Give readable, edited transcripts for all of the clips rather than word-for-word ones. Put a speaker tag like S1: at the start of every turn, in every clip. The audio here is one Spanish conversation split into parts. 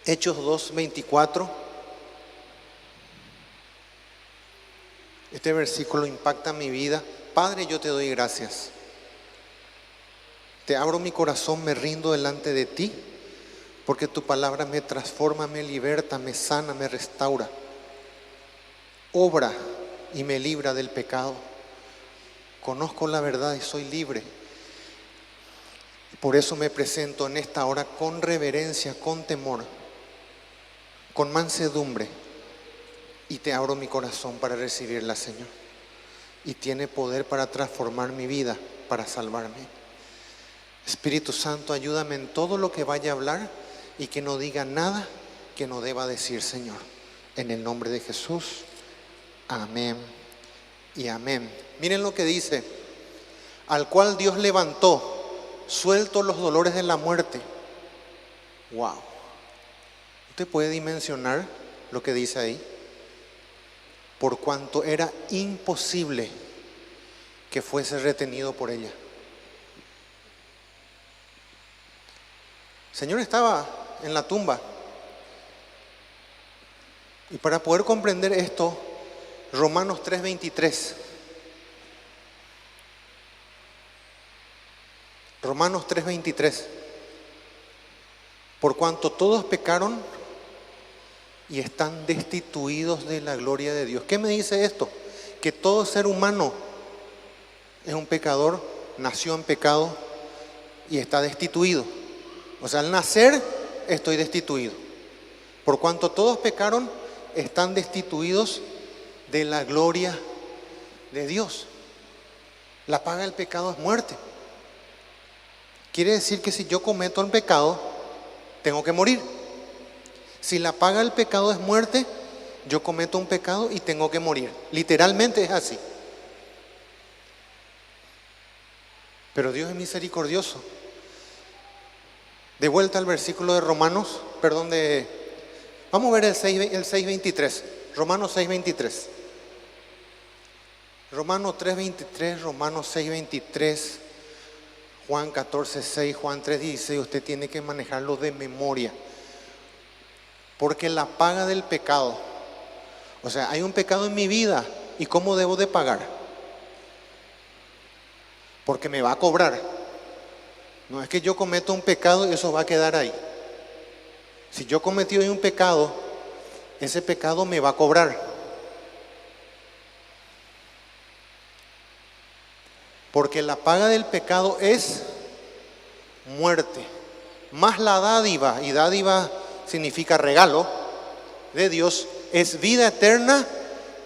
S1: Hechos 2:24. Este versículo impacta mi vida. Padre, yo te doy gracias. Te abro mi corazón, me rindo delante de ti, porque tu palabra me transforma, me liberta, me sana, me restaura. Obra y me libra del pecado. Conozco la verdad y soy libre. Por eso me presento en esta hora con reverencia, con temor, con mansedumbre, y te abro mi corazón para recibirla, Señor. Y tiene poder para transformar mi vida, para salvarme. Espíritu Santo, ayúdame en todo lo que vaya a hablar y que no diga nada que no deba decir, Señor. En el nombre de Jesús. Amén y amén. Miren lo que dice: al cual Dios levantó, suelto los dolores de la muerte. Wow. ¿Usted puede dimensionar lo que dice ahí? Por cuanto era imposible que fuese retenido por ella. El Señor estaba en la tumba. Y para poder comprender esto, Romanos 3:23. Romanos 3:23. Por cuanto todos pecaron y están destituidos de la gloria de Dios. ¿Qué me dice esto? Que todo ser humano es un pecador, nació en pecado y está destituido. O sea, al nacer estoy destituido. Por cuanto todos pecaron, están destituidos de la gloria de Dios. La paga del pecado es muerte. Quiere decir que si yo cometo el pecado, tengo que morir. Si la paga del pecado es muerte, yo cometo un pecado y tengo que morir. Literalmente es así. Pero Dios es misericordioso. De vuelta al versículo de Romanos, vamos a ver el 6:23. Romanos 6:23. Romanos 3:23, Romanos 6:23, Juan 14:6, Juan 3:16. Usted tiene que manejarlo de memoria. Porque la paga del pecado, o sea, hay un pecado en mi vida, ¿y cómo debo de pagar? Porque me va a cobrar. No es que yo cometo un pecado y eso va a quedar ahí. Si yo cometí hoy un pecado, ese pecado me va a cobrar. Porque la paga del pecado es muerte. Más la dádiva, y dádiva significa regalo de Dios, es vida eterna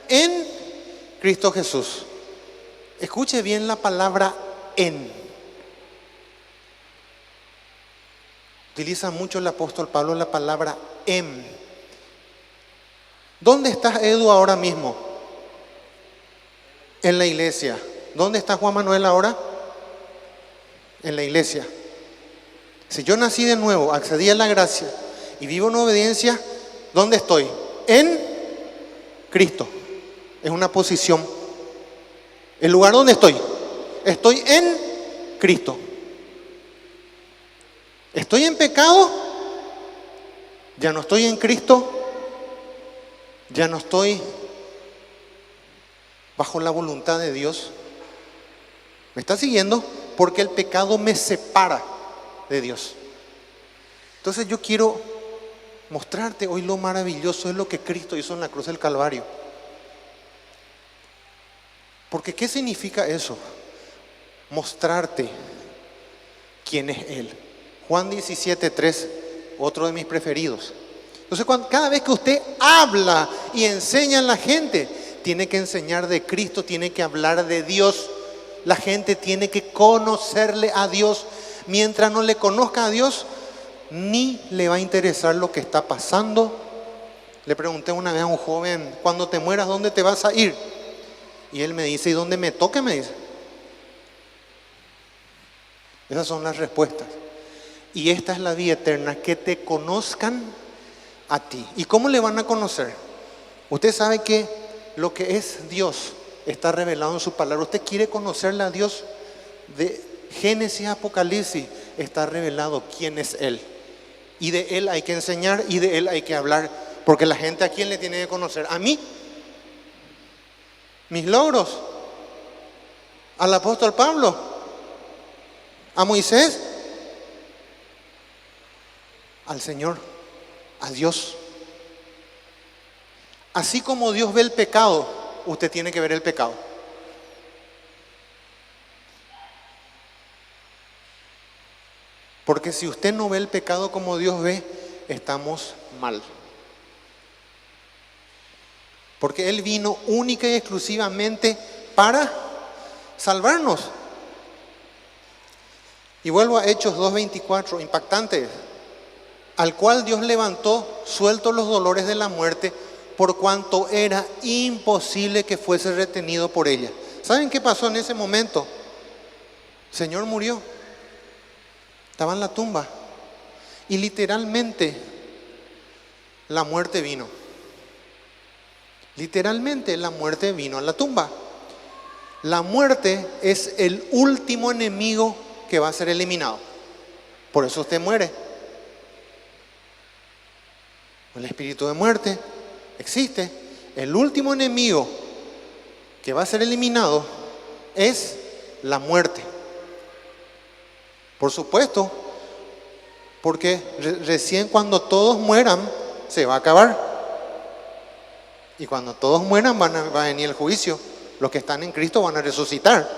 S1: en Cristo Jesús. Escuche bien la palabra en. Utiliza mucho el apóstol Pablo la palabra en. ¿Dónde estás, Edu, ahora mismo? En la iglesia. ¿Dónde está Juan Manuel ahora? En la iglesia. Si yo nací de nuevo, accedí a la gracia y vivo en obediencia, ¿dónde estoy? En Cristo. Es una posición. ¿El lugar donde estoy? Estoy en Cristo. ¿Estoy en pecado? Ya no estoy en Cristo. Ya no estoy bajo la voluntad de Dios. ¿Me está siguiendo? Porque el pecado me separa de Dios. Entonces yo quiero mostrarte hoy lo maravilloso es lo que Cristo hizo en la cruz del Calvario. Porque ¿qué significa eso? Mostrarte quién es Él. Juan 17:3, otro de mis preferidos. Entonces cada vez que usted habla y enseña a la gente, tiene que enseñar de Cristo, tiene que hablar de Dios. La gente tiene que conocerle a Dios. Mientras no le conozca a Dios, ni le va a interesar lo que está pasando. Le pregunté una vez a un joven: cuando te mueras, ¿dónde te vas a ir? Y él me dice: ¿y dónde me toque? Me dice. Esas son las respuestas. Y esta es la vida eterna, que te conozcan a ti. ¿Y cómo le van a conocer? Usted sabe que lo que es Dios está revelado en su palabra. Usted quiere conocerle a Dios. De Génesis a Apocalipsis está revelado quién es Él. Y de Él hay que enseñar y de Él hay que hablar. Porque la gente, ¿a quién le tiene que conocer? A mí. Mis logros. Al apóstol Pablo. A Moisés. Al Señor. A Dios. Así como Dios ve el pecado, usted tiene que ver el pecado. Porque si usted no ve el pecado como Dios ve, estamos mal. Porque Él vino única y exclusivamente para salvarnos. Y vuelvo a Hechos 2:24, impactante. Al cual Dios levantó sueltos los dolores de la muerte, por cuanto era imposible que fuese retenido por ella. ¿Saben qué pasó en ese momento? El Señor murió. Estaba en la tumba. Y literalmente la muerte vino. Literalmente la muerte vino a la tumba. La muerte es el último enemigo que va a ser eliminado. Por eso usted muere. El espíritu de muerte existe. El último enemigo que va a ser eliminado es la muerte. Por supuesto, porque recién cuando todos mueran se va a acabar. Y cuando todos mueran va a venir el juicio. Los que están en Cristo van a resucitar.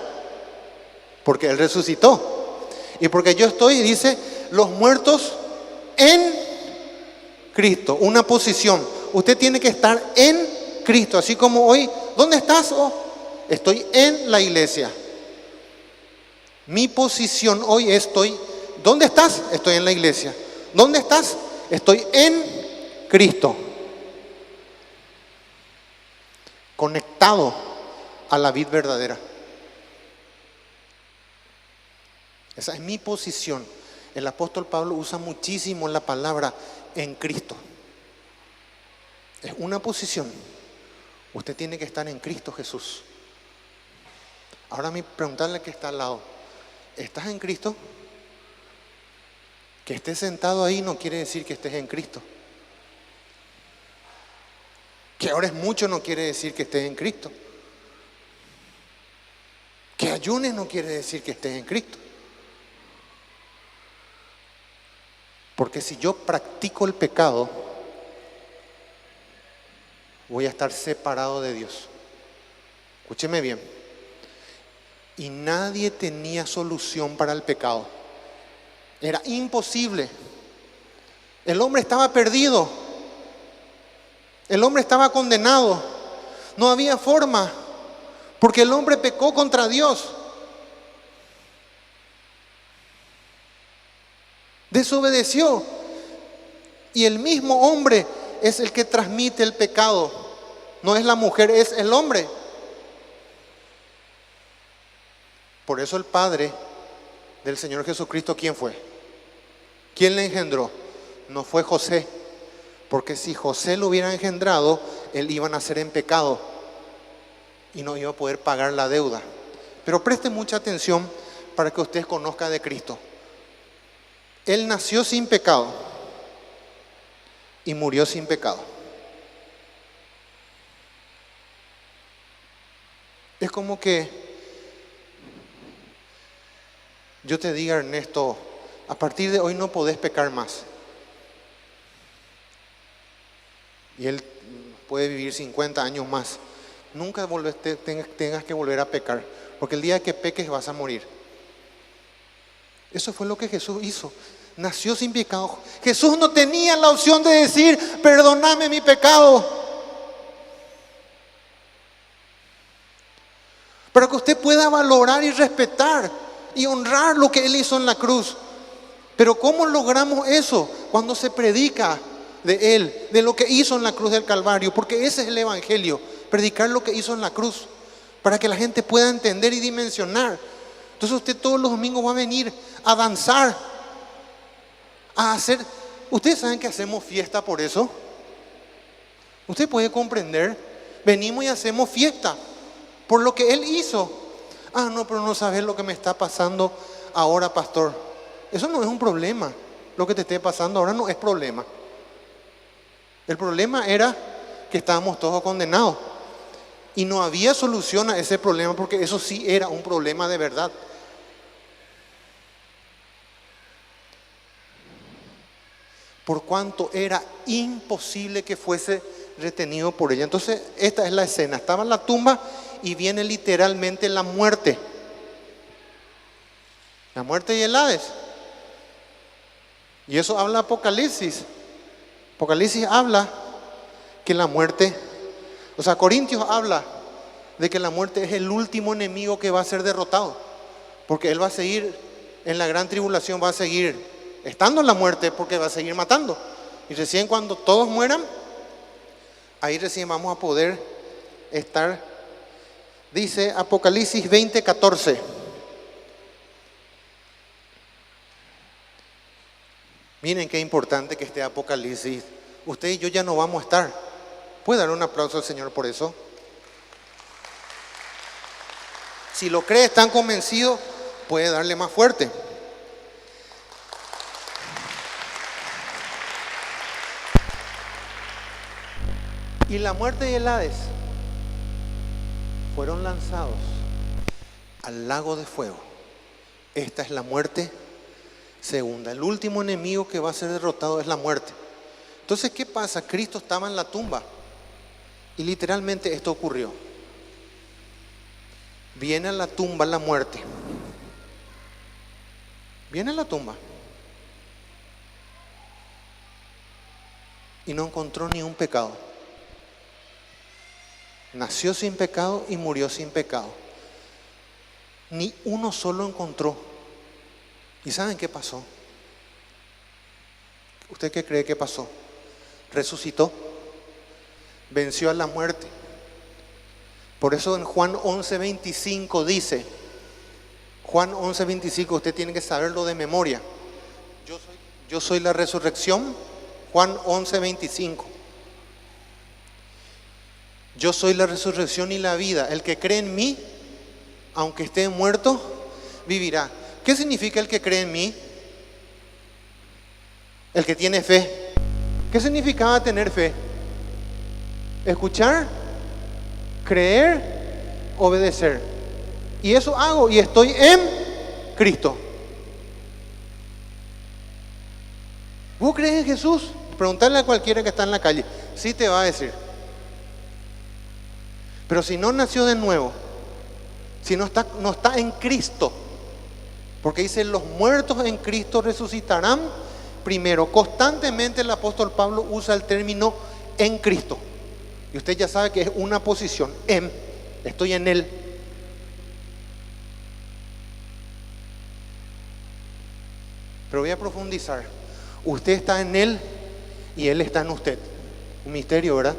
S1: Porque Él resucitó. Y porque yo estoy, dice, los muertos en Cristo. Una posición. Usted tiene que estar en Cristo. Así como hoy, ¿dónde estás? Oh, estoy en la iglesia. Mi posición hoy estoy. ¿Dónde estás? Estoy en la iglesia. ¿Dónde estás? Estoy en Cristo. Conectado a la vid verdadera. Esa es mi posición. El apóstol Pablo usa muchísimo la palabra en Cristo. Es una posición. Usted tiene que estar en Cristo Jesús. Ahora mi preguntarle al que está al lado, ¿estás en Cristo? Que estés sentado ahí no quiere decir que estés en Cristo. Que ores mucho no quiere decir que estés en Cristo. Que ayunes no quiere decir que estés en Cristo. Porque si yo practico el pecado, voy a estar separado de Dios. Escúcheme bien. Y nadie tenía solución para el pecado. Era imposible. El hombre estaba perdido. El hombre estaba condenado. No había forma. Porque el hombre pecó contra Dios. Desobedeció. Y el mismo hombre es el que transmite el pecado. No es la mujer, es el hombre. Por eso el Padre del Señor Jesucristo, ¿quién fue? ¿Quién le engendró? No fue José. Porque si José lo hubiera engendrado, él iba a nacer en pecado y no iba a poder pagar la deuda. Pero preste mucha atención para que usted conozca de Cristo. Él nació sin pecado y murió sin pecado. Es como que yo te diga, Ernesto, a partir de hoy no podés pecar más. Y él puede vivir 50 años más. Nunca tengas que volver a pecar, porque el día que peques vas a morir. Eso fue lo que Jesús hizo. Nació sin pecado. Jesús no tenía la opción de decir, perdóname mi pecado. Para que usted pueda valorar y respetar y honrar lo que Él hizo en la cruz. Pero ¿cómo logramos eso? Cuando se predica de Él, de lo que hizo en la cruz del Calvario. Porque ese es el Evangelio, predicar lo que hizo en la cruz, para que la gente pueda entender y dimensionar. Entonces usted todos los domingos va a venir a danzar, a hacer. Ustedes saben que hacemos fiesta por eso. Usted puede comprender. Venimos y hacemos fiesta por lo que Él hizo. Ah, no, pero no sabes lo que me está pasando ahora, pastor. Eso no es un problema. lo que te esté pasando ahora no es problema. El problema era que estábamos todos condenados y no había solución a ese problema, porque eso sí era un problema de verdad. Por cuanto era imposible que fuese retenido por ella. Entonces, esta es la escena. Estaba en la tumba y viene literalmente la muerte. La muerte y el Hades. Y eso habla Apocalipsis. Apocalipsis habla que la muerte, o sea, Corintios habla de que la muerte es el último enemigo que va a ser derrotado. Porque él va a seguir en la gran tribulación, va a seguir estando en la muerte, porque va a seguir matando. Y recién cuando todos mueran, ahí recién vamos a poder estar. Dice Apocalipsis 20:14. Miren qué importante que esté Apocalipsis. Usted y yo ya no vamos a estar. ¿Puede dar un aplauso al Señor por eso? Si lo cree, están convencidos, puede darle más fuerte. Y la muerte y el Hades fueron lanzados al lago de fuego. Esta es la muerte segunda. El último enemigo que va a ser derrotado es la muerte. Entonces, ¿qué pasa? Cristo estaba en la tumba y literalmente esto ocurrió. Viene a la tumba la muerte. Viene a la tumba y no encontró ni un pecado. Nació sin pecado y murió sin pecado. Ni uno solo encontró. ¿Y saben qué pasó? ¿Usted qué cree que pasó? Resucitó. Venció a la muerte. Por eso en Juan 11:25 dice, Juan 11:25, usted tiene que saberlo de memoria. Yo soy la resurrección. Juan 11:25. Yo soy la resurrección y la vida. El que cree en mí, aunque esté muerto, vivirá. ¿Qué significa el que cree en mí? El que tiene fe. ¿Qué significaba tener fe? Escuchar, creer, obedecer. Y eso hago y estoy en Cristo. ¿Vos crees en Jesús? Preguntarle a cualquiera que está en la calle. Sí te va a decir. Pero si no nació de nuevo, si no está en Cristo, porque dice los muertos en Cristo resucitarán primero. Constantemente el apóstol Pablo usa el término en Cristo. Y usted ya sabe que es una posición, estoy en Él. Pero voy a profundizar. Usted está en Él y Él está en usted. Un misterio, ¿verdad?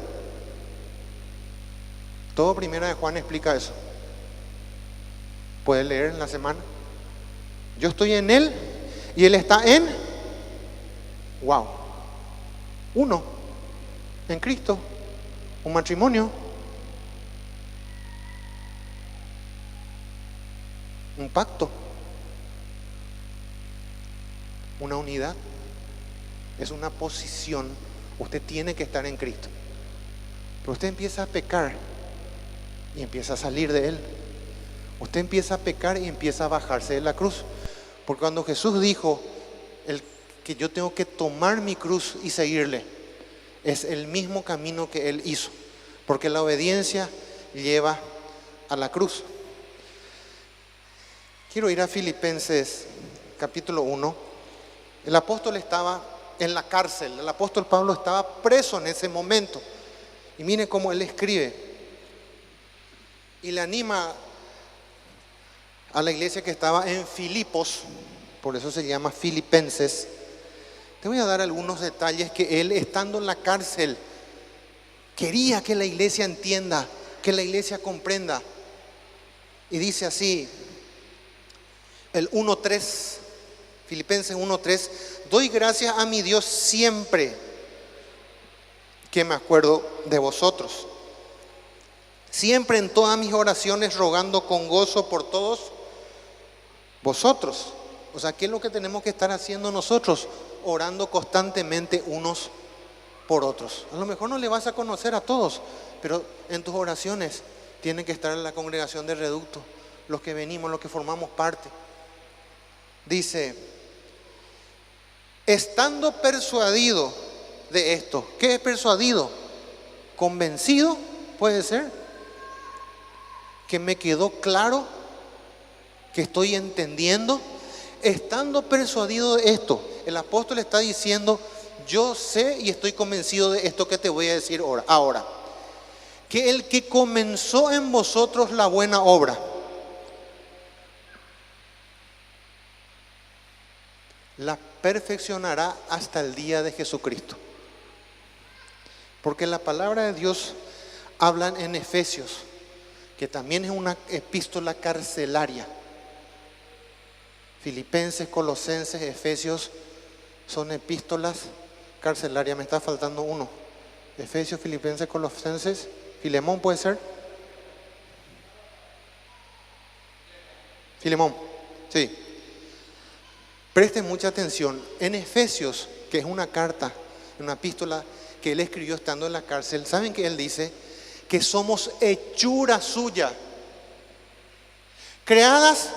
S1: Todo Primera de Juan explica eso. Puede leer en la semana. Yo estoy en Él y Él está en uno, en Cristo. Un matrimonio, un pacto, una unidad. Es una posición. Usted tiene que estar en Cristo. Pero usted empieza a pecar y empieza a salir de Él. Usted empieza a pecar y empieza a bajarse de la cruz. Porque cuando Jesús dijo que yo tengo que tomar mi cruz y seguirle, es el mismo camino que Él hizo. Porque la obediencia lleva a la cruz. Quiero ir a Filipenses capítulo 1. El apóstol estaba en la cárcel. El apóstol Pablo estaba preso en ese momento. Y miren cómo él escribe. Y le anima a la iglesia que estaba en Filipos. Por eso se llama Filipenses. Te voy a dar algunos detalles que él, estando en la cárcel, quería que la iglesia entienda, que la iglesia comprenda. Y dice así, el 1:3, Filipenses 1:3, doy gracias a mi Dios siempre que me acuerdo de vosotros. Siempre en todas mis oraciones rogando con gozo por todos vosotros O sea, ¿qué es lo que tenemos que estar haciendo nosotros? Orando constantemente unos por otros. A lo mejor no le vas a conocer a todos, pero en tus oraciones tiene que estar la congregación de Reducto, los que venimos, los que formamos parte. Dice, estando persuadido de esto. ¿Qué es persuadido? Convencido, puede ser. Que me quedó claro, que estoy entendiendo. Estando persuadido de esto, el apóstol está diciendo, yo sé y estoy convencido de esto que te voy a decir ahora. Que el que comenzó en vosotros la buena obra, la perfeccionará hasta el día de Jesucristo. Porque la palabra de Dios habla en Efesios, que también es una epístola carcelaria. Filipenses, Colosenses, Efesios son epístolas carcelarias. Me está faltando uno. Efesios, Filipenses, Colosenses, Filemón puede ser. Filemón, sí. Presten mucha atención. En Efesios, que es una carta, una epístola que él escribió estando en la cárcel, ¿saben que él dice? Que somos hechura suya, creadas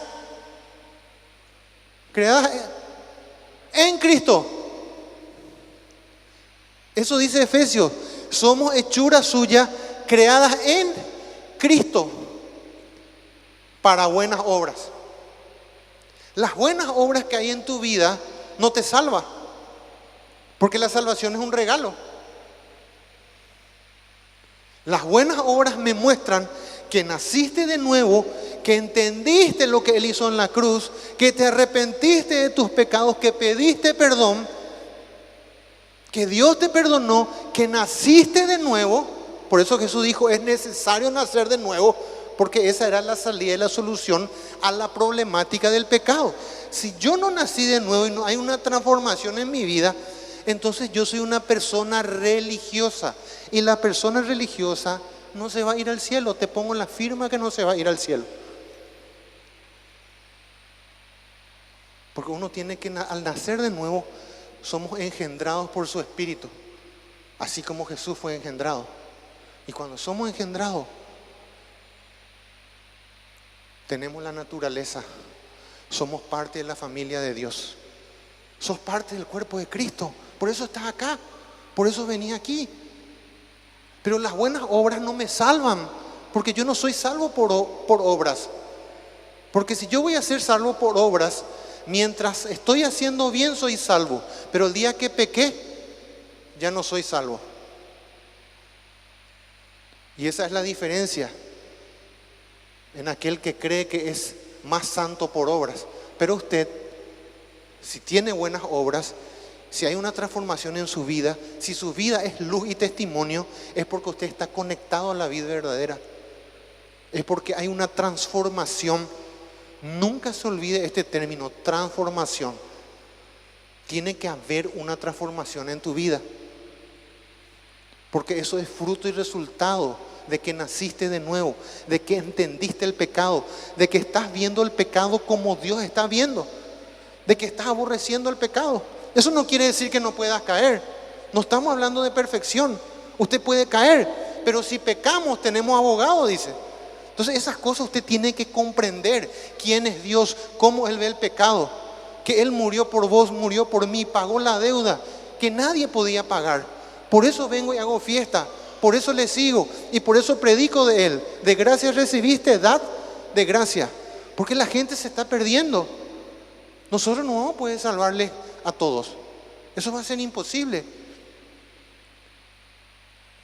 S1: en Cristo. Eso dice Efesios. Somos hechura suya, creadas en Cristo para buenas obras. Las buenas obras que hay en tu vida no te salvan, porque la salvación es un regalo. Las buenas obras me muestran que naciste de nuevo, que entendiste lo que Él hizo en la cruz, que te arrepentiste de tus pecados, que pediste perdón, que Dios te perdonó, que naciste de nuevo. Por eso Jesús dijo, es necesario nacer de nuevo, porque esa era la salida y la solución a la problemática del pecado. Si yo no nací de nuevo y no hay una transformación en mi vida, entonces yo soy una persona religiosa. Y la persona religiosa no se va a ir al cielo. Te pongo la firma que no se va a ir al cielo. Porque uno tiene que, al nacer de nuevo, somos engendrados por su Espíritu, así como Jesús fue engendrado. Y cuando somos engendrados, tenemos la naturaleza, somos parte de la familia de Dios. Sos parte del cuerpo de Cristo. Por eso estás acá, por eso venís aquí. Pero las buenas obras no me salvan, porque yo no soy salvo por obras. Porque si yo voy a ser salvo por obras, mientras estoy haciendo bien soy salvo, pero el día que pequé, ya no soy salvo. Y esa es la diferencia en aquel que cree que es más santo por obras. Pero usted, si tiene buenas obras, si hay una transformación en su vida, si su vida es luz y testimonio, es porque usted está conectado a la vida verdadera. Es porque hay una transformación. Nunca se olvide este término, transformación. Tiene que haber una transformación en tu vida, porque eso es fruto y resultado de que naciste de nuevo, de que entendiste el pecado, de que estás viendo el pecado como Dios está viendo, de que estás aborreciendo el pecado. Eso no quiere decir que no puedas caer. No estamos hablando de perfección. Usted puede caer, pero si pecamos tenemos abogado, dice. Entonces esas cosas usted tiene que comprender. ¿Quién es Dios? ¿Cómo Él ve el pecado? Que Él murió por vos, murió por mí, pagó la deuda que nadie podía pagar. Por eso vengo y hago fiesta, por eso le sigo y por eso predico de Él. De gracia recibiste, dad de gracia. Porque la gente se está perdiendo. Nosotros no vamos a poder salvarle a todos. Eso va a ser imposible.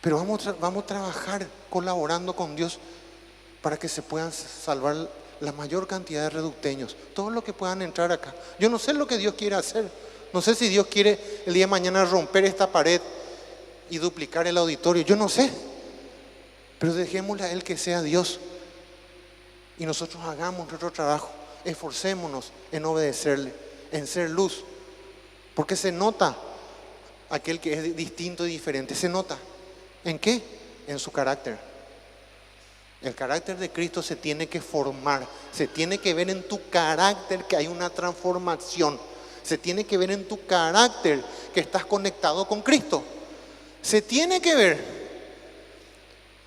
S1: Pero vamos a trabajar colaborando con Dios para que se puedan salvar la mayor cantidad de reducteños, todos los que puedan entrar acá. Yo no sé lo que Dios quiere hacer. No sé si Dios quiere el día de mañana romper esta pared y duplicar el auditorio. Yo no sé. Pero dejémosle a Él que sea Dios. Y nosotros hagamos nuestro trabajo. Esforcémonos en obedecerle, en ser luz. Porque se nota aquel que es distinto y diferente. Se nota. ¿En qué? En su carácter. El carácter de Cristo se tiene que formar, se tiene que ver en tu carácter que hay una transformación, se tiene que ver en tu carácter que estás conectado con Cristo. Se tiene que ver,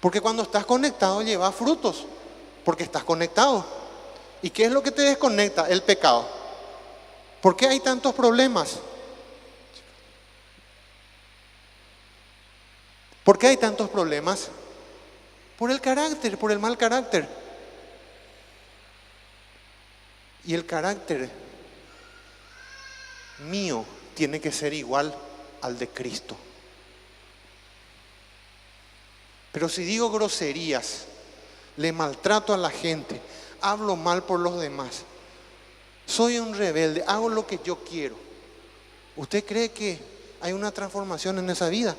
S1: porque cuando estás conectado llevas frutos, porque estás conectado. ¿Y qué es lo que te desconecta? El pecado. ¿Por qué hay tantos problemas? ¿Por qué hay tantos problemas? Por el carácter, por el mal carácter. Y el carácter mío tiene que ser igual al de Cristo. Pero si digo groserías, le maltrato a la gente, hablo mal por los demás, soy un rebelde, hago lo que yo quiero, ¿usted cree que hay una transformación en esa vida?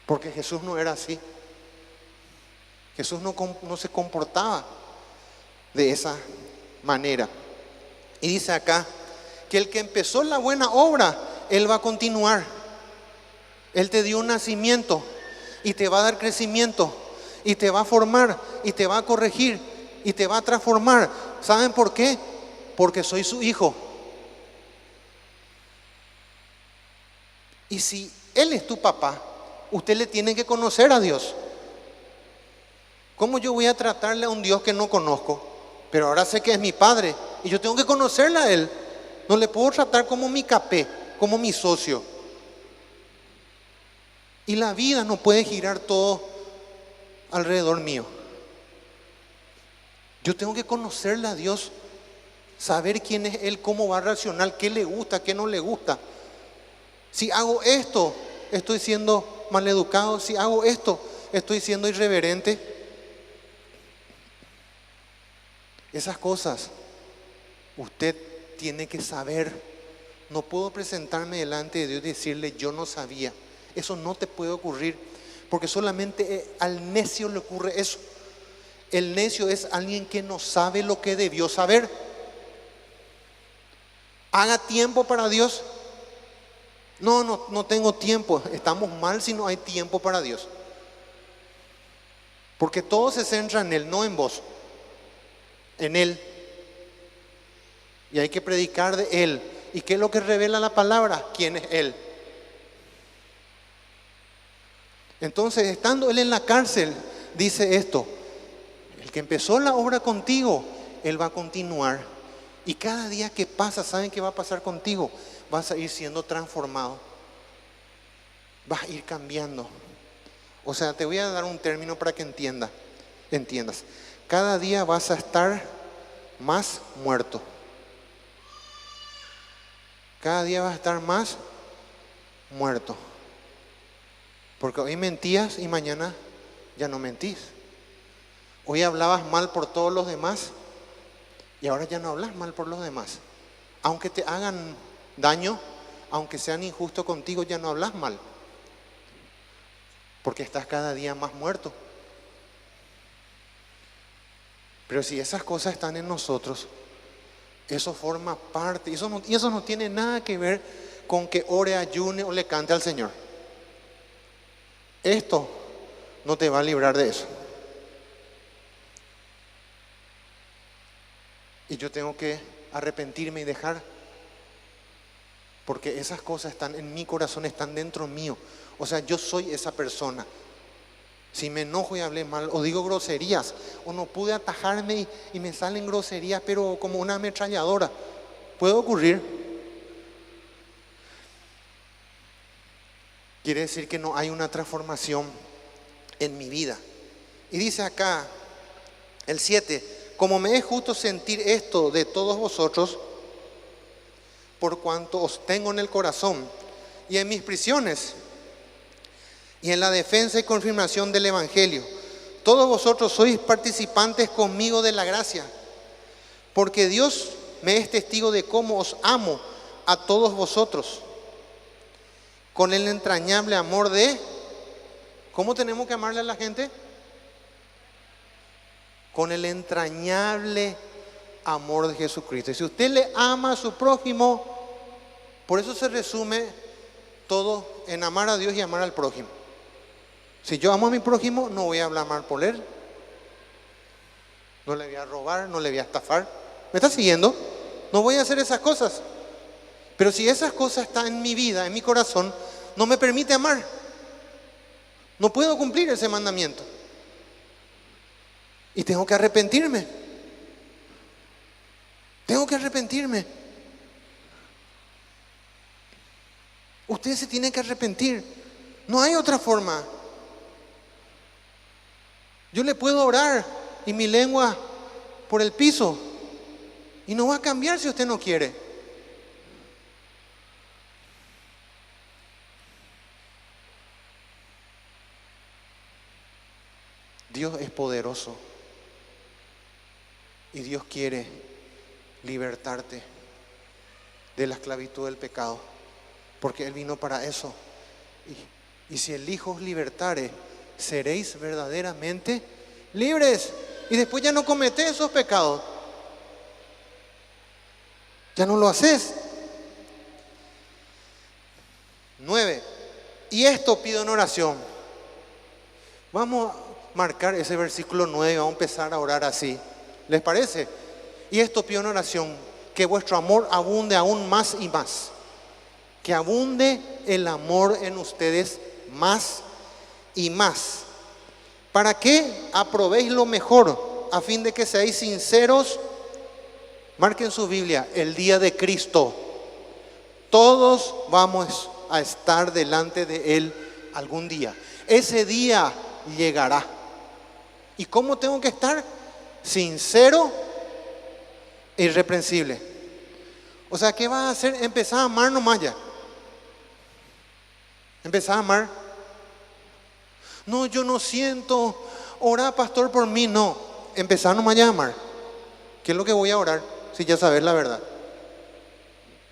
S1: Porque Jesús no era así. Jesús no se comportaba de esa manera. Y dice acá que el que empezó la buena obra, Él va a continuar. Él te dio un nacimiento y te va a dar crecimiento y te va a formar y te va a corregir y te va a transformar. ¿Saben por qué? Porque soy su hijo. Y si Él es tu papá, usted le tiene que conocer a Dios. ¿Cómo yo voy a tratarle a un Dios que no conozco? Pero ahora sé que es mi padre y yo tengo que conocerle a Él. No le puedo tratar como mi capé, como mi socio. Y la vida no puede girar todo alrededor mío. Yo tengo que conocerle a Dios, saber quién es Él, cómo va a reaccionar, qué le gusta, qué no le gusta. Si hago esto, estoy siendo maleducado. Si hago esto, estoy siendo irreverente. Esas cosas usted tiene que saber. No puedo presentarme delante de Dios y decirle yo no sabía. Eso no te puede ocurrir, porque solamente al necio le ocurre eso. El necio es alguien que no sabe lo que debió saber. Haga tiempo para Dios. No tengo tiempo. Estamos mal si no hay tiempo para Dios. Porque todo se centra en Él, no en vos. En Él. Y hay que predicar de Él. ¿Y qué es lo que revela la palabra? ¿Quién es Él? Entonces, estando Él en la cárcel, dice esto: el que empezó la obra contigo, Él va a continuar. Y cada día que pasa, ¿saben qué va a pasar contigo? Vas a ir siendo transformado. Vas a ir cambiando. O sea, te voy a dar un término para que entiendas. Cada día vas a estar más muerto. Cada día vas a estar más muerto. Porque hoy mentías y mañana ya no mentís. Hoy hablabas mal por todos los demás y ahora ya no hablas mal por los demás. Aunque te hagan daño, aunque sean injustos contigo, ya no hablas mal. Porque estás cada día más muerto. Pero si esas cosas están en nosotros, eso forma parte. Y eso no tiene nada que ver con que ore, ayune o le cante al Señor. Esto no te va a librar de eso. Y yo tengo que arrepentirme y dejar, porque esas cosas están en mi corazón, están dentro mío. O sea, yo soy esa persona. Si me enojo y hablé mal o digo groserías o no pude atajarme y me salen groserías, pero como una ametralladora, puede ocurrir. Quiere decir que no hay una transformación en mi vida. Y dice acá el 7: como me es justo sentir esto de todos vosotros, por cuanto os tengo en el corazón y en mis prisiones y en la defensa y confirmación del Evangelio, todos vosotros sois participantes conmigo de la gracia, porque Dios me es testigo de cómo os amo a todos vosotros, con el entrañable amor de... ¿Cómo tenemos que amarle a la gente? Con el entrañable amor de Jesucristo. Y si usted le ama a su prójimo, por eso se resume todo en amar a Dios y amar al prójimo. Si yo amo a mi prójimo, no voy a hablar mal por él. No le voy a robar, no le voy a estafar. ¿Me está siguiendo? No voy a hacer esas cosas. Pero si esas cosas están en mi vida, en mi corazón, no me permite amar. No puedo cumplir ese mandamiento. Y tengo que arrepentirme. Tengo que arrepentirme. Usted se tiene que arrepentir. No hay otra forma. Yo le puedo orar y mi lengua por el piso y no va a cambiar si usted no quiere. Dios es poderoso y Dios quiere libertarte de la esclavitud del pecado, porque Él vino para eso. Y si el Hijo os libertare, seréis verdaderamente libres. Y después ya no cometés esos pecados. Ya no lo haces. 9. Y esto pido en oración. Vamos a marcar ese versículo 9. Vamos a empezar a orar así. ¿Les parece? Y esto pido en oración, que vuestro amor abunde aún más y más. Que abunde el amor en ustedes más y más, para que aprobéis lo mejor, a fin de que seáis sinceros. Marquen su Biblia, el día de Cristo. Todos vamos a estar delante de Él algún día. Ese día llegará. ¿Y cómo tengo que estar? Sincero e irreprensible. O sea, ¿qué vas a hacer? Empezar a amar nomás ya. Empezar a amar. No, yo no siento. Ora, pastor, por mí. No, empezar nomás ya a amar. ¿Qué es lo que voy a orar? Si ya sabes la verdad.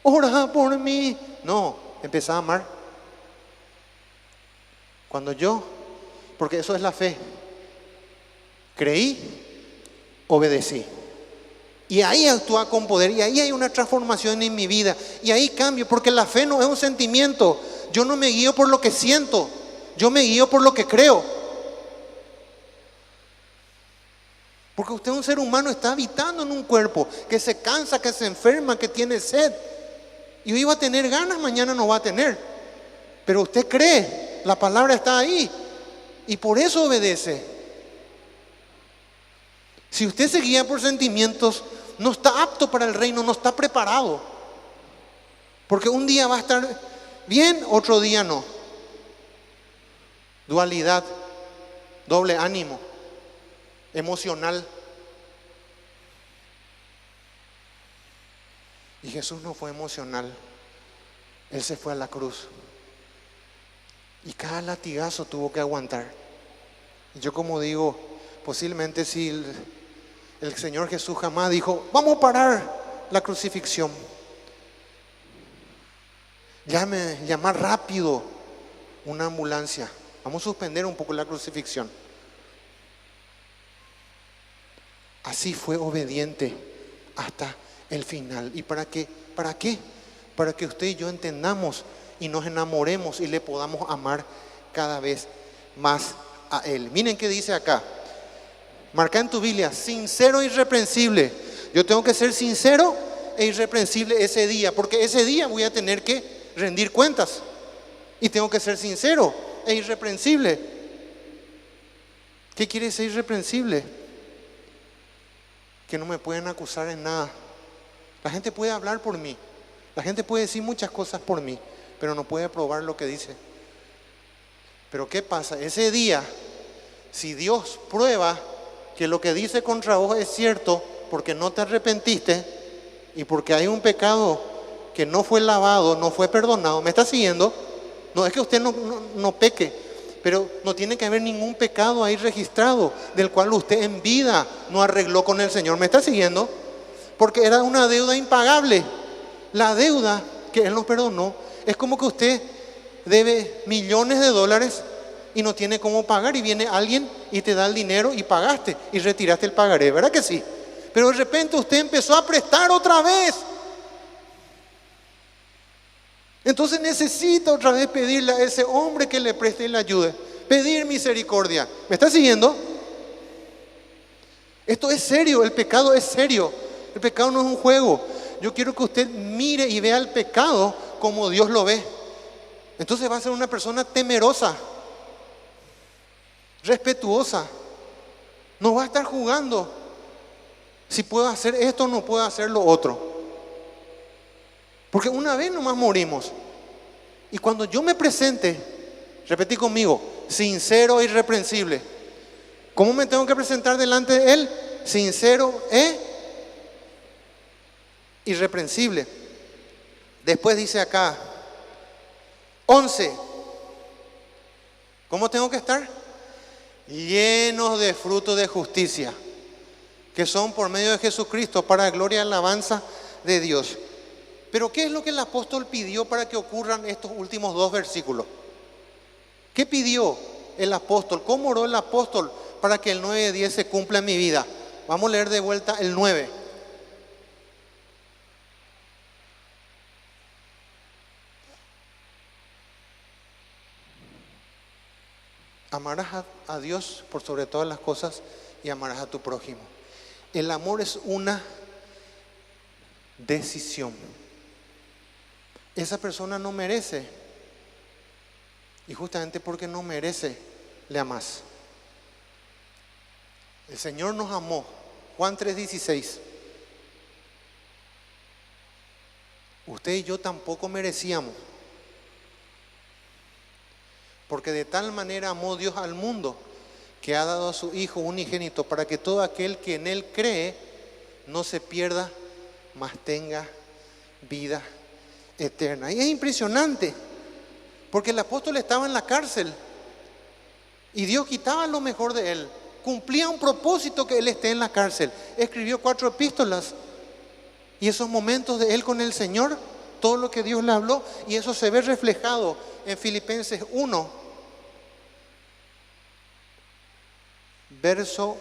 S1: Ora por mí. No, empezar a amar. Cuando yo, porque eso es la fe, creí, obedecí. Y ahí actúa con poder. Y ahí hay una transformación en mi vida. Y ahí cambio, porque la fe no es un sentimiento. Yo no me guío por lo que siento. Yo me guío por lo que creo. Porque usted, un ser humano, está habitando en un cuerpo que se cansa, que se enferma, que tiene sed. Y hoy va a tener ganas, mañana no va a tener. Pero usted cree, la palabra está ahí. Y por eso obedece. Si usted se guía por sentimientos, no está apto para el reino, no está preparado. Porque un día va a estar bien, otro día no. Dualidad, doble ánimo, emocional. Y Jesús no fue emocional. Él se fue a la cruz. Y cada latigazo tuvo que aguantar. Y yo, como digo, posiblemente si el Señor Jesús jamás dijo, vamos a parar la crucifixión. Llamar rápido una ambulancia. Vamos a suspender un poco la crucifixión. Así fue obediente hasta el final. ¿Y para qué? ¿Para qué? Para que usted y yo entendamos y nos enamoremos y le podamos amar cada vez más a Él. Miren qué dice acá. Marca en tu Biblia, sincero e irreprensible. Yo tengo que ser sincero e irreprensible ese día, porque ese día voy a tener que rendir cuentas. Y tengo que ser sincero e irreprensible. ¿Qué quiere decir irreprensible? Que no me pueden acusar en nada. La gente puede hablar por mí, la gente puede decir muchas cosas por mí, pero no puede probar lo que dice. Pero ¿qué pasa? Ese día, si Dios prueba que lo que dice contra vos es cierto, porque no te arrepentiste y porque hay un pecado que no fue lavado, no fue perdonado, ¿me está siguiendo? No es que usted no peque, pero no tiene que haber ningún pecado ahí registrado del cual usted en vida no arregló con el Señor. ¿Me está siguiendo? Porque era una deuda impagable. La deuda que Él nos perdonó es como que usted debe millones de dólares y no tiene cómo pagar, y viene alguien y te da el dinero y pagaste y retiraste el pagaré, ¿verdad que sí? Pero de repente usted empezó a prestar otra vez. Entonces necesita otra vez pedirle a ese hombre que le preste y le ayude. pedir misericordia. ¿Me está siguiendo? Esto es serio, el pecado es serio. El pecado no es un juego. Yo quiero que usted mire y vea el pecado como Dios lo ve. Entonces va a ser una persona temerosa, respetuosa. No va a estar jugando si puedo hacer esto o no puedo hacer lo otro. Porque una vez nomás morimos. Y cuando yo me presente, repetí conmigo, sincero e irreprensible. ¿Cómo me tengo que presentar delante de Él? Sincero e irreprensible. Después dice acá, 11. ¿Cómo tengo que estar? Llenos de frutos de justicia, que son por medio de Jesucristo para gloria y alabanza de Dios. Pero ¿qué es lo que el apóstol pidió para que ocurran estos últimos 2 versículos? ¿Qué pidió el apóstol? ¿Cómo oró el apóstol para que el 9:10 se cumpla en mi vida? Vamos a leer de vuelta el 9. Amarás a Dios por sobre todas las cosas y amarás a tu prójimo. El amor es una decisión. Esa persona no merece, y justamente porque no merece, le amas. El Señor nos amó. Juan 3:16. Usted y yo tampoco merecíamos, porque de tal manera amó Dios al mundo que ha dado a su Hijo unigénito para que todo aquel que en Él cree no se pierda, mas tenga vida eterna. Y es impresionante, porque el apóstol estaba en la cárcel y Dios quitaba lo mejor de él. Cumplía un propósito que él esté en la cárcel. Escribió 4 epístolas y esos momentos de él con el Señor, todo lo que Dios le habló, y eso se ve reflejado en Filipenses 1, verso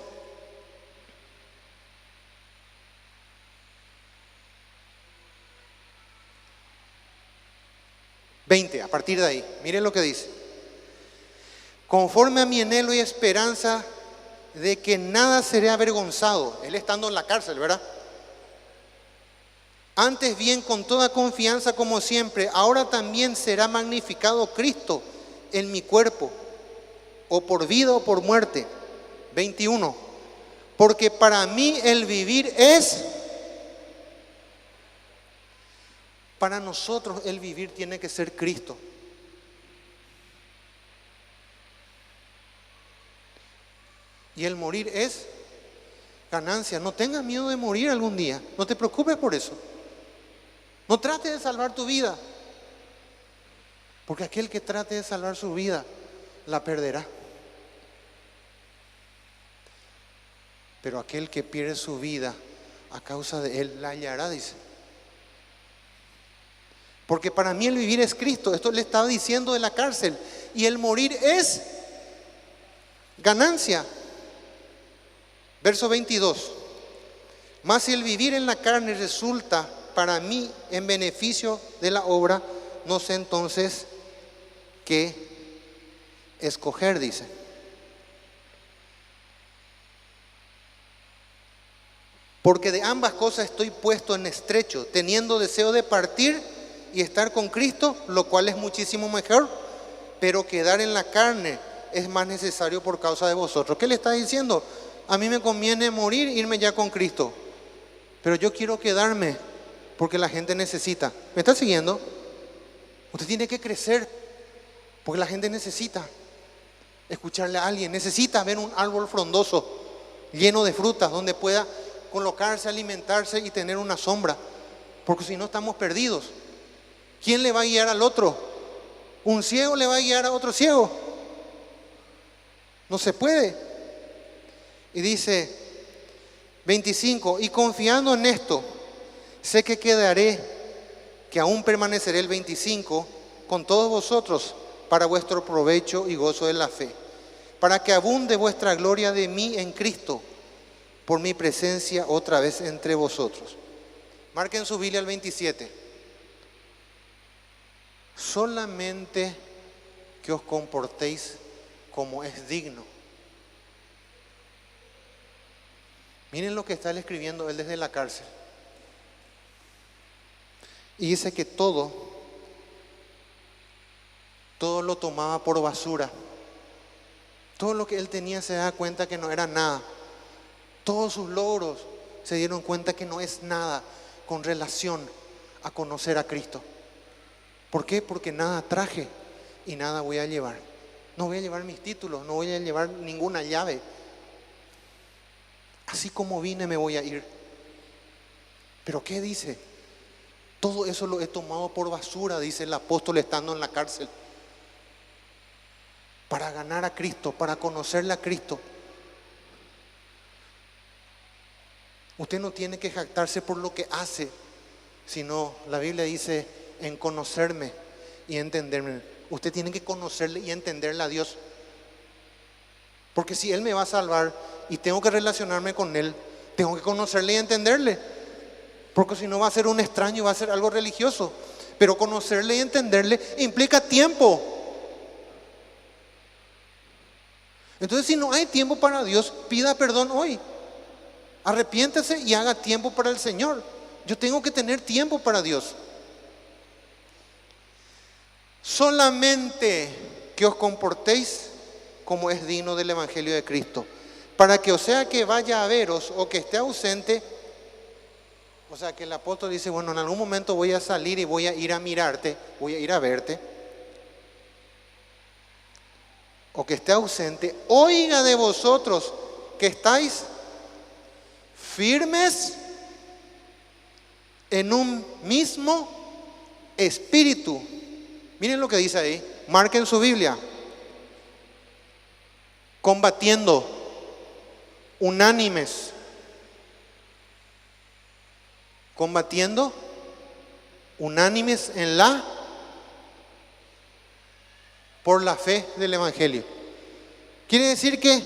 S1: 20, a partir de ahí, miren lo que dice. Conforme a mi anhelo y esperanza de que nada seré avergonzado, él estando en la cárcel, ¿verdad? Antes bien, con toda confianza como siempre, ahora también será magnificado Cristo en mi cuerpo, o por vida o por muerte. 21. Porque para mí el vivir es... Para nosotros el vivir tiene que ser Cristo. Y el morir es ganancia. No tengas miedo de morir algún día. No te preocupes por eso. No trates de salvar tu vida. Porque aquel que trate de salvar su vida, la perderá. Pero aquel que pierde su vida a causa de él, la hallará, dice. Porque para mí el vivir es Cristo. Esto le estaba diciendo de la cárcel. Y el morir es ganancia. Verso 22. Mas si el vivir en la carne resulta para mí en beneficio de la obra, no sé entonces qué escoger, dice. Porque de ambas cosas estoy puesto en estrecho, teniendo deseo de partir y estar con Cristo, lo cual es muchísimo mejor, pero quedar en la carne es más necesario por causa de vosotros. ¿Qué le está diciendo? A mí me conviene morir, irme ya con Cristo, pero yo quiero quedarme porque la gente necesita. ¿Me está siguiendo? Usted tiene que crecer porque la gente necesita escucharle a alguien, necesita ver un árbol frondoso lleno de frutas donde pueda colocarse, alimentarse y tener una sombra, porque si no estamos perdidos. ¿Quién le va a guiar al otro? ¿Un ciego le va a guiar a otro ciego? No se puede. Y dice 25, y confiando en esto, sé que quedaré, que aún permaneceré el 25 con todos vosotros para vuestro provecho y gozo de la fe, para que abunde vuestra gloria de mí en Cristo, por mi presencia otra vez entre vosotros. Marquen su Biblia el 27. Solamente que os comportéis como es digno. Miren lo que está él escribiendo él desde la cárcel. Y dice que todo lo tomaba por basura. Todo lo que él tenía se da cuenta que no era nada. Todos sus logros se dieron cuenta que no es nada con relación a conocer a Cristo. ¿Por qué? Porque nada traje y nada voy a llevar. No voy a llevar mis títulos, no voy a llevar ninguna llave. Así como vine me voy a ir. ¿Pero qué dice? Todo eso lo he tomado por basura, dice el apóstol estando en la cárcel. Para ganar a Cristo, para conocerle a Cristo. Usted no tiene que jactarse por lo que hace, sino la Biblia dice en conocerme y entenderme. Usted tiene que conocerle y entenderle a Dios. Porque si Él me va a salvar y tengo que relacionarme con Él, tengo que conocerle y entenderle. Porque si no va a ser un extraño, va a ser algo religioso. Pero conocerle y entenderle implica tiempo. Entonces, si no hay tiempo para Dios, pida perdón hoy. Arrepiéntese y haga tiempo para el Señor. Yo tengo que tener tiempo para Dios. Solamente que os comportéis como es digno del Evangelio de Cristo, para que, o sea que vaya a veros o que esté ausente, o sea que el apóstol dice, bueno, en algún momento voy a salir y voy a ir a mirarte, voy a ir a verte, o que esté ausente, oiga de vosotros que estáis firmes en un mismo espíritu. Miren lo que dice ahí, marquen su Biblia. Combatiendo, unánimes. Combatiendo, unánimes en por la fe del Evangelio. Quiere decir que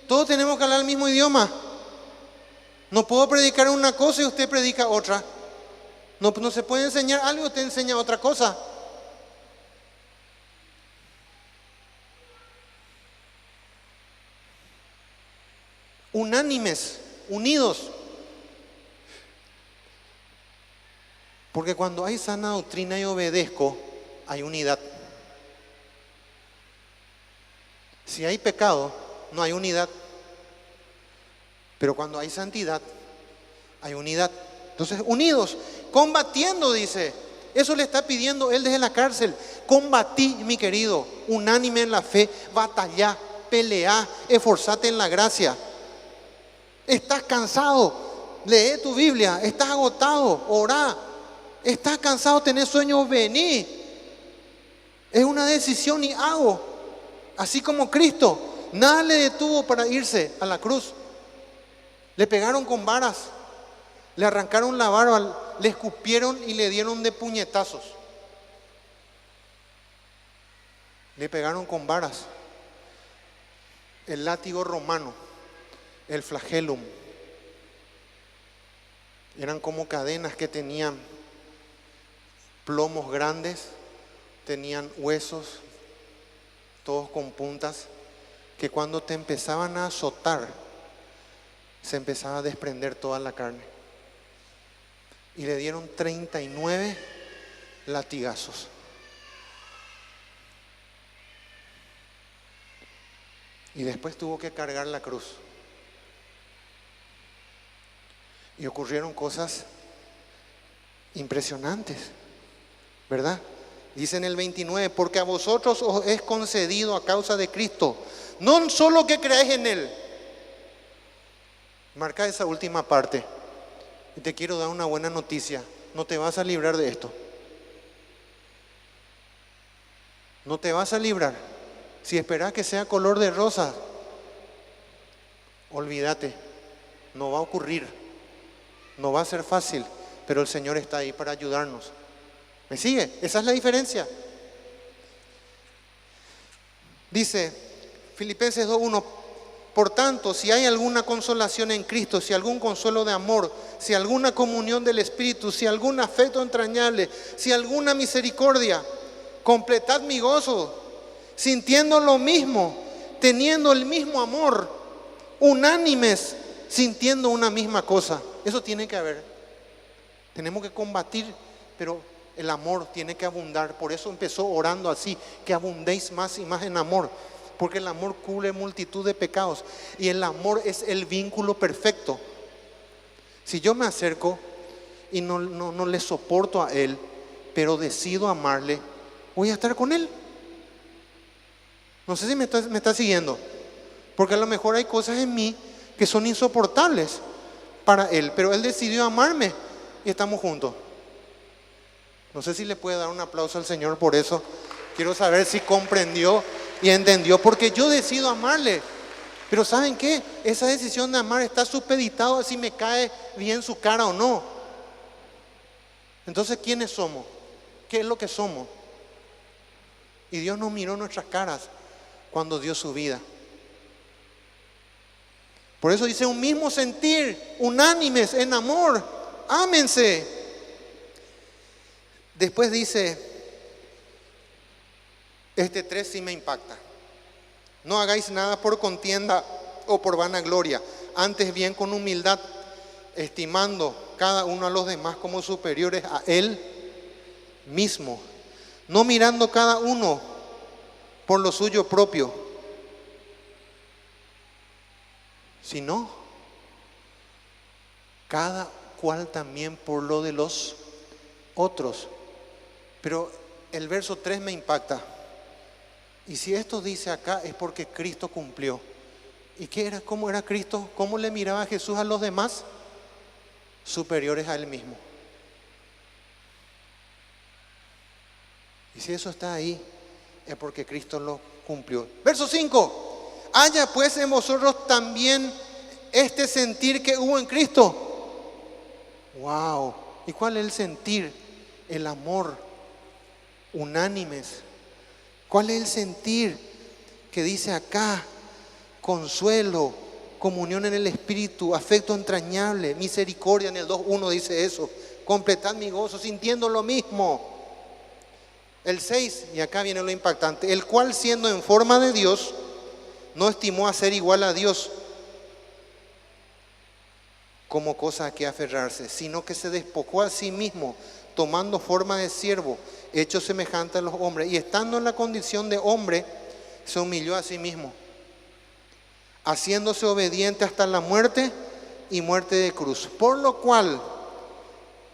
S1: todos tenemos que hablar el mismo idioma. No puedo predicar una cosa y usted predica otra. No se puede enseñar algo y usted enseña otra cosa. Unánimes, unidos. Porque cuando hay sana doctrina y obedezco, hay unidad. Si hay pecado, no hay unidad. Pero cuando hay santidad, hay unidad. Entonces, unidos, combatiendo, dice. Eso le está pidiendo él desde la cárcel. Combatí, mi querido, unánime en la fe, batallá, peleá, esforzate en la gracia. Estás cansado, lee tu Biblia. Estás agotado, orá. Estás cansado, tenés sueño, vení. Es una decisión y hago. Así como Cristo, nada le detuvo para irse a la cruz. Le pegaron con varas, le arrancaron la barba, le escupieron y le dieron de puñetazos. Le pegaron con varas, el látigo romano, el flagelum. Eran como cadenas que tenían plomos grandes, tenían huesos, todos con puntas, que cuando te empezaban a azotar, se empezaba a desprender toda la carne. Y le dieron 39 latigazos. Y después tuvo que cargar la cruz. Y ocurrieron cosas impresionantes, ¿verdad? Dice en el 29, porque a vosotros os es concedido a causa de Cristo, no solo que creáis en Él. Marca esa última parte. Y te quiero dar una buena noticia. No te vas a librar de esto. No te vas a librar. Si esperas que sea color de rosa, olvídate. No va a ocurrir. No va a ser fácil. Pero el Señor está ahí para ayudarnos. ¿Me sigue? Esa es la diferencia. Dice Filipenses 2:1, por tanto, si hay alguna consolación en Cristo, si algún consuelo de amor, si alguna comunión del Espíritu, si algún afecto entrañable, si alguna misericordia, completad mi gozo, sintiendo lo mismo, teniendo el mismo amor, unánimes, sintiendo una misma cosa. Eso tiene que haber. Tenemos que combatir, pero el amor tiene que abundar. Por eso empezó orando así, que abundéis más y más en amor, porque el amor cubre multitud de pecados y el amor es el vínculo perfecto. Si yo me acerco y no le soporto a él, pero decido amarle, voy a estar con él. No sé si me está siguiendo, porque a lo mejor hay cosas en mí que son insoportables para él, pero él decidió amarme y estamos juntos. No sé si le puede dar un aplauso al Señor por eso. Quiero saber si comprendió y entendió, porque yo decido amarle. Pero ¿saben qué? Esa decisión de amar está supeditado a si me cae bien su cara o no. Entonces, ¿quiénes somos? ¿Qué es lo que somos? Y Dios nos miró nuestras caras cuando dio su vida. Por eso dice un mismo sentir, unánimes en amor, ámense. Después dice, este 3 sí me impacta. No hagáis nada por contienda o por vanagloria, antes bien con humildad, estimando cada uno a los demás como superiores a él mismo, no mirando cada uno por lo suyo propio, sino cada cual también por lo de los otros. Pero el verso 3 me impacta. Y si esto dice acá es porque Cristo cumplió. ¿Y qué era? ¿Cómo era Cristo? ¿Cómo le miraba Jesús a los demás? Superiores a él mismo. Y si eso está ahí, es porque Cristo lo cumplió. Verso 5. Haya pues en vosotros también este sentir que hubo en Cristo. Wow. ¿Y cuál es el sentir? El amor, unánimes. ¿Cuál es el sentir que dice acá? Consuelo, comunión en el Espíritu, afecto entrañable, misericordia. En el 2:1 dice eso. Completad mi gozo sintiendo lo mismo. El 6, y acá viene lo impactante, el cual siendo en forma de Dios, no estimó a ser igual a Dios como cosa a que aferrarse, sino que se despojó a sí mismo, tomando forma de siervo, hecho semejante a los hombres, y estando en la condición de hombre, se humilló a sí mismo, haciéndose obediente hasta la muerte y muerte de cruz. Por lo cual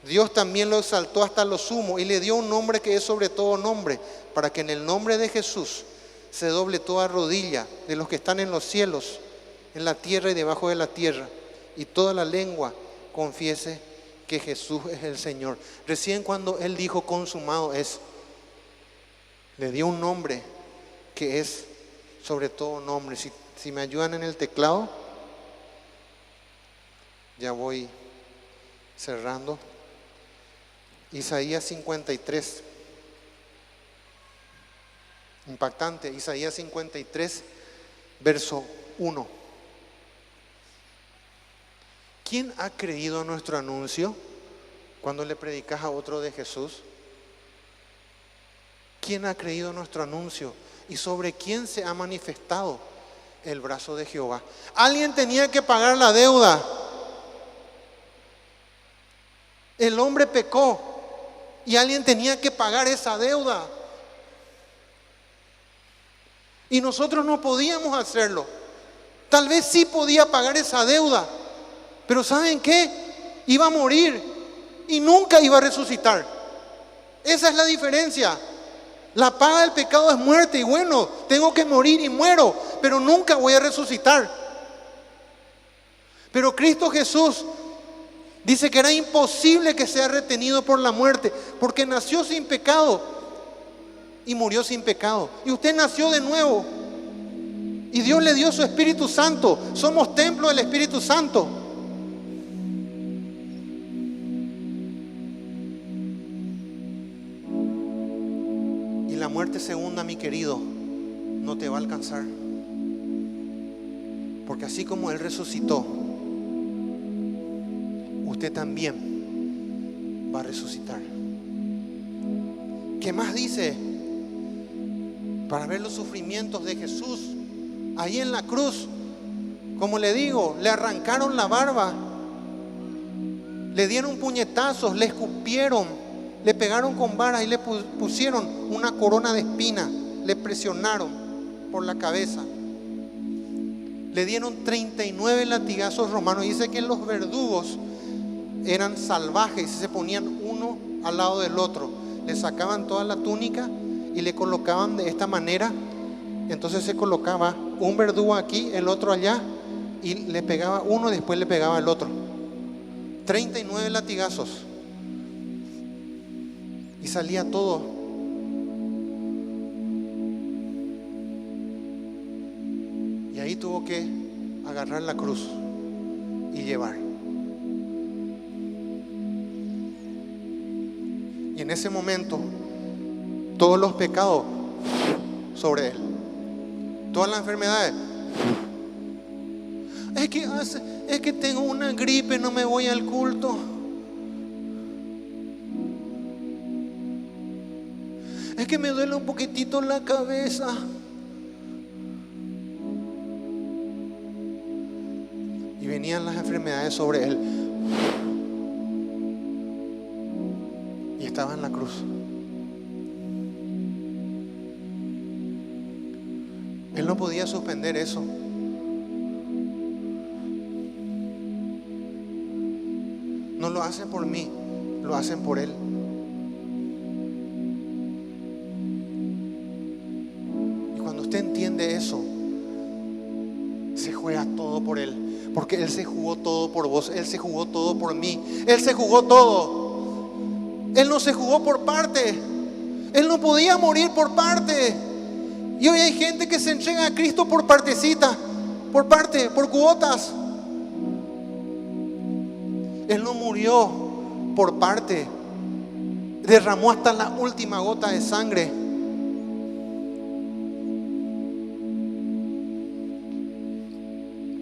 S1: Dios también lo exaltó hasta lo sumo y le dio un nombre que es sobre todo nombre, para que en el nombre de Jesús se doble toda rodilla de los que están en los cielos, en la tierra y debajo de la tierra, y toda la lengua confiese que Jesús es el Señor. Recién cuando Él dijo consumado es, le dio un nombre que es sobre todo nombre. Si me ayudan en el teclado, ya voy cerrando. Isaías 53, impactante. Isaías 53, verso 1. ¿Quién ha creído a nuestro anuncio cuando le predicas a otro de Jesús? ¿Quién ha creído a nuestro anuncio? ¿Y sobre quién se ha manifestado el brazo de Jehová? Alguien tenía que pagar la deuda. El hombre pecó y alguien tenía que pagar esa deuda. Y nosotros no podíamos hacerlo. Tal vez sí podía pagar esa deuda, pero ¿saben qué? Iba a morir y nunca iba a resucitar. Esa es la diferencia. La paga del pecado es muerte, y bueno, tengo que morir y muero, pero nunca voy a resucitar. Pero Cristo Jesús dice que era imposible que sea retenido por la muerte, porque nació sin pecado y murió sin pecado. Y usted nació de nuevo y Dios le dio su Espíritu Santo. Somos templo del Espíritu Santo. Y la muerte segunda, mi querido, no te va a alcanzar, porque así como Él resucitó, usted también va a resucitar. ¿Qué más dice? Para ver los sufrimientos de Jesús, Ahí en la cruz, como le digo, le arrancaron la barba, le dieron puñetazos, le escupieron, le pegaron con varas y le pusieron una corona de espinas, le presionaron por la cabeza. Le dieron 39 latigazos romanos. Dice que los verdugos eran salvajes, se ponían uno al lado del otro, le sacaban toda la túnica y le colocaban de esta manera. Entonces se colocaba un verdugo aquí, el otro allá, y le pegaba uno, después le pegaba el otro. 39 latigazos. Y salía todo. Y ahí tuvo que agarrar la cruz y llevar. Y en ese momento, todos los pecados sobre él, todas las enfermedades. Es que tengo una gripe, no me voy al culto. Es que me duele un poquitito la cabeza. Y venían las enfermedades sobre él. Y estaba en la cruz. Él no podía suspender eso. No lo hacen por mí, lo hacen por él. Y cuando usted entiende eso, se juega todo por él. Porque él se jugó todo por vos, él se jugó todo por mí, él se jugó todo. Él no se jugó por parte, él no podía morir por parte. Y hoy hay gente que se entrega a Cristo por partecita, por parte, por cuotas. Él no murió por parte, derramó hasta la última gota de sangre.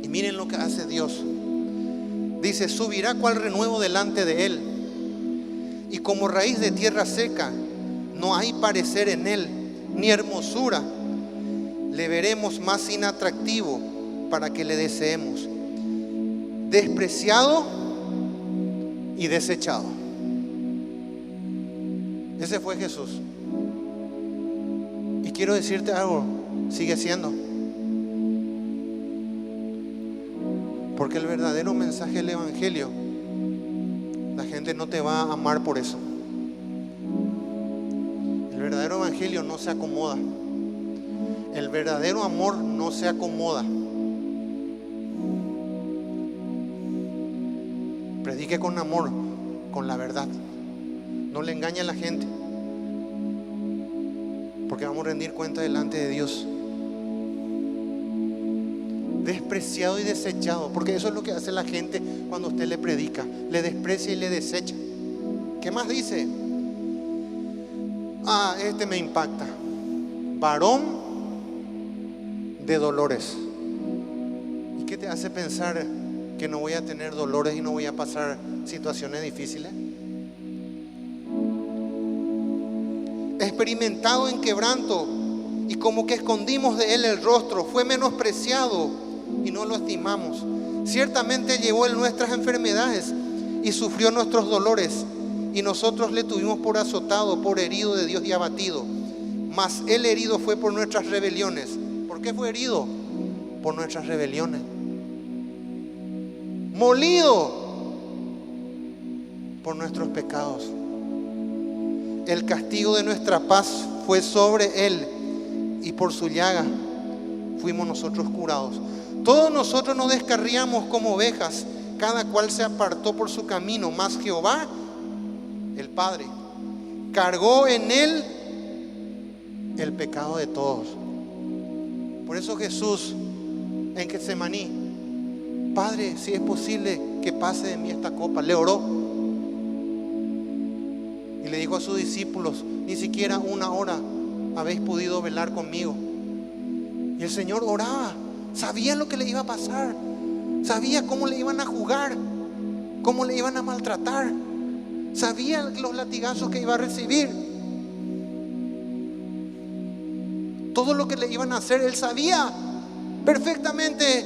S1: Y miren lo que hace Dios. Dice: subirá cual renuevo delante de él, y como raíz de tierra seca, no hay parecer en él, ni hermosura. Le veremos más inatractivo para que le deseemos. Despreciado y desechado. Ese fue Jesús. Y quiero decirte algo, sigue siendo. Porque el verdadero mensaje del evangelio, la gente no te va a amar por eso. El verdadero evangelio no se acomoda. El verdadero amor no se acomoda. Predique con amor, con la verdad. No le engañe a la gente, porque vamos a rendir cuenta delante de Dios. Despreciado y desechado, porque eso es lo que hace la gente cuando usted le predica. Le desprecia y le desecha. ¿Qué más dice? Este me impacta. Varón de dolores. ¿Y qué te hace pensar que no voy a tener dolores y no voy a pasar situaciones difíciles? Experimentado en quebranto, y como que escondimos de él el rostro. Fue menospreciado y no lo estimamos. Ciertamente llevó él nuestras enfermedades y sufrió nuestros dolores, y nosotros le tuvimos por azotado, por herido de Dios y abatido. Mas él herido fue por nuestras rebeliones. ¿Por qué fue herido? Por nuestras rebeliones. Molido por nuestros pecados. El castigo de nuestra paz fue sobre él, y por su llaga fuimos nosotros curados. Todos nosotros nos descarriamos como ovejas, cada cual se apartó por su camino, mas Jehová, el Padre, cargó en él el pecado de todos. Por eso Jesús en Getsemaní: Padre, si es posible que pase de mí esta copa. Le oró y le dijo a sus discípulos: ni siquiera una hora habéis podido velar conmigo. Y el Señor oraba, sabía lo que le iba a pasar, sabía cómo le iban a jugar, cómo le iban a maltratar, sabía los latigazos que iba a recibir, todo lo que le iban a hacer. Él sabía, perfectamente.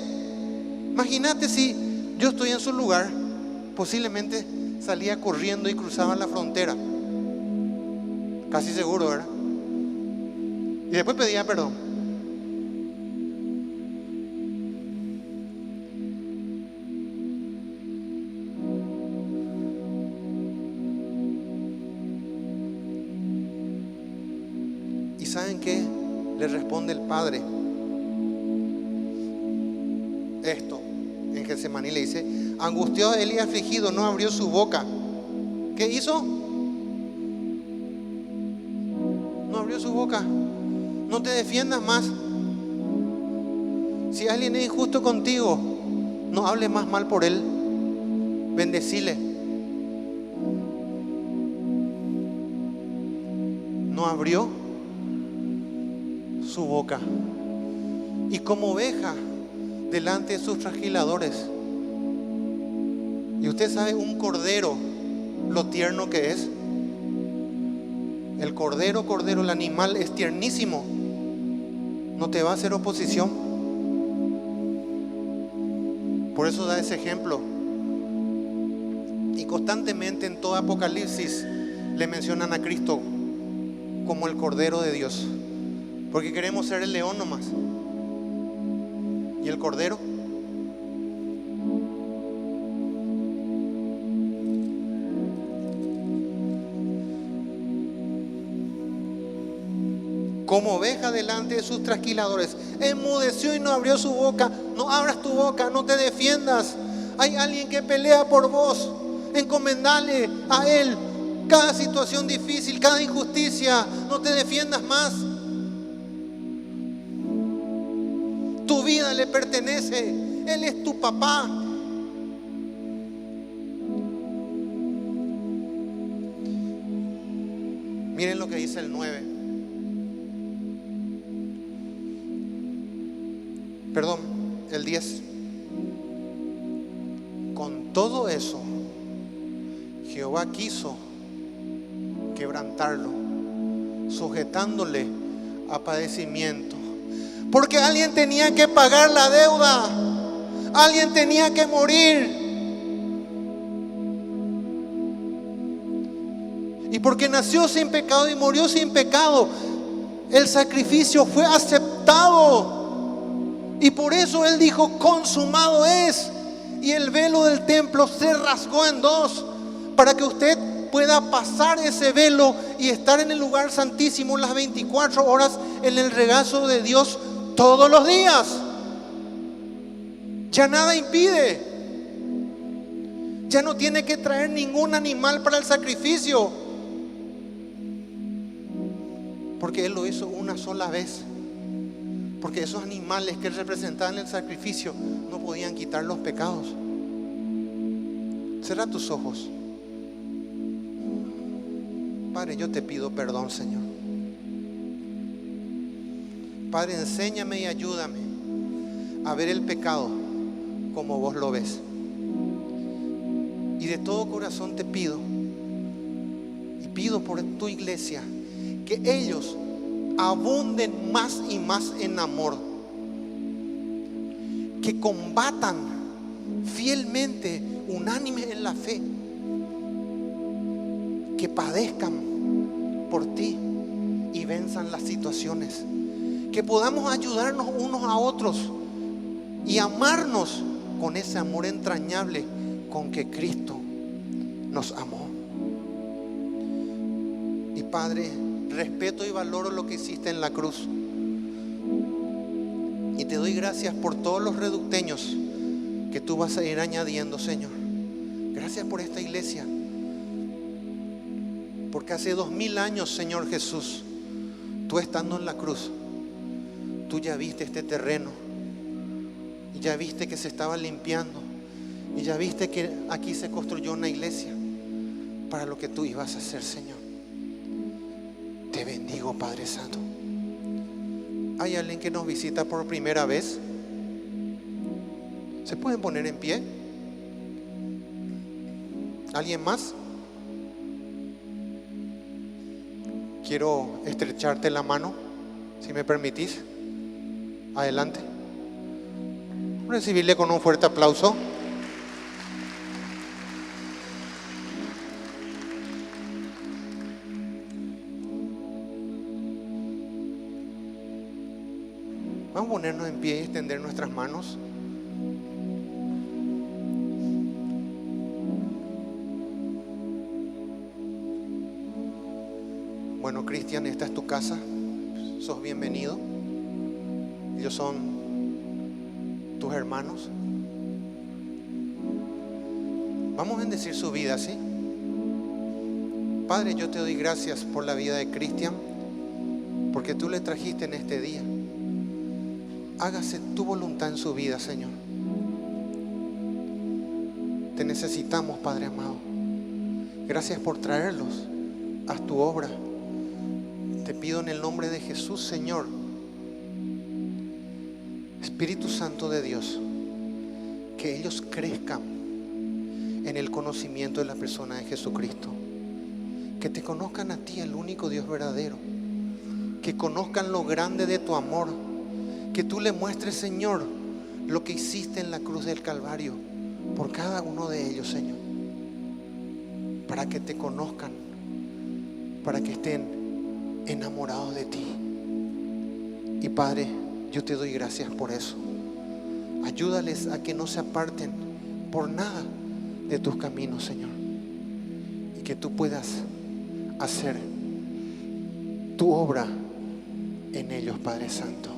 S1: Imagínate si yo estoy en su lugar, posiblemente salía corriendo y cruzaba la frontera. Casi seguro, ¿verdad? Y después pedía perdón. ¿Y saben qué le responde el Padre? Esto, en Getsemaní le dice: angustiado él y afligido, no abrió su boca. ¿Qué hizo? No abrió su boca. No te defiendas más. Si alguien es injusto contigo, no hables más mal por él. Bendecile. No abrió su boca. Y como oveja delante de sus trasquiladores. Y usted sabe, un cordero, lo tierno que es. El cordero, el animal es tiernísimo. No te va a hacer oposición. Por eso da ese ejemplo. Y constantemente en todo Apocalipsis le mencionan a Cristo como el Cordero de Dios. Porque queremos ser el león nomás. ¿Y el Cordero? Como oveja delante de sus trasquiladores, enmudeció y no abrió su boca. No abras tu boca, no te defiendas. Hay alguien que pelea por vos. Encomendale a él cada situación difícil, cada injusticia. No te defiendas más. Tu vida le pertenece. Él es tu papá. Miren lo que dice el 9. Perdón, el 10. Con todo eso, Jehová quiso quebrantarlo, sujetándole a padecimiento. Porque alguien tenía que pagar la deuda. Alguien tenía que morir. Y porque nació sin pecado y murió sin pecado, el sacrificio fue aceptado. Y por eso Él dijo: consumado es. Y el velo del templo se rasgó en dos, para que usted pueda pasar ese velo y estar en el lugar santísimo las 24 horas en el regazo de Dios todos los días. Ya nada impide. Ya no tiene que traer ningún animal para el sacrificio, porque Él lo hizo una sola vez. Porque esos animales que representaban el sacrificio no podían quitar los pecados. Cierra tus ojos. Padre, yo te pido perdón, Señor. Padre, enséñame y ayúdame a ver el pecado como vos lo ves. Y de todo corazón te pido, y pido por tu iglesia, que ellos abunden más y más en amor, que combatan fielmente, unánimes en la fe, que padezcan por ti y venzan las situaciones, que podamos ayudarnos unos a otros y amarnos con ese amor entrañable con que Cristo nos amó. Y Padre, respeto y valoro lo que hiciste en la cruz. Y te doy gracias por todos los reducteños que tú vas a ir añadiendo, Señor. Gracias por esta iglesia. Porque hace 2000 años, Señor Jesús, tú estando en la cruz, tú ya viste este terreno. Y ya viste que se estaba limpiando. Y ya viste que aquí se construyó una iglesia para lo que tú ibas a hacer, Señor. Te bendigo, Padre Santo. ¿Hay alguien que nos visita por primera vez? ¿Se pueden poner en pie? ¿Alguien más? Quiero estrecharte la mano, si me permitís. Adelante. recibirle con un fuerte aplauso. Vamos a ponernos en pie y extender nuestras manos. Bueno, Cristian, esta es tu casa. Sos bienvenido. Ellos son tus hermanos. Vamos a bendecir su vida, ¿sí? Padre, yo te doy gracias por la vida de Cristian, porque tú le trajiste en este día. Hágase tu voluntad en su vida, Señor. Te necesitamos, Padre amado. Gracias por traerlos. Haz tu obra. Te pido en el nombre de Jesús, Señor. Espíritu Santo de Dios, que ellos crezcan en el conocimiento de la persona de Jesucristo. Que te conozcan a ti, el único Dios verdadero. Que conozcan lo grande de tu amor. Que tú le muestres, Señor, lo que hiciste en la cruz del Calvario por cada uno de ellos, Señor. Para que te conozcan, para que estén enamorados de ti. Y Padre, yo te doy gracias por eso. Ayúdales a que no se aparten por nada de tus caminos, Señor. Y que tú puedas hacer tu obra en ellos, Padre Santo.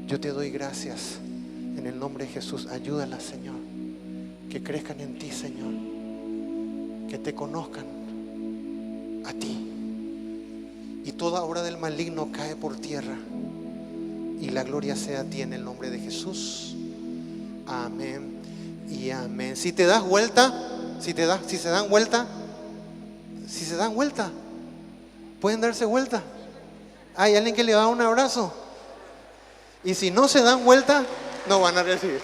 S1: Yo te doy gracias en el nombre de Jesús. Ayúdalas, Señor. Que crezcan en ti, Señor. Que te conozcan a ti. Y toda obra del maligno cae por tierra. Y la gloria sea a ti en el nombre de Jesús. Amén y amén. Si te das vuelta, si se dan vuelta, pueden darse vuelta. Hay alguien que le da un abrazo. Y si no se dan vuelta, no van a recibir.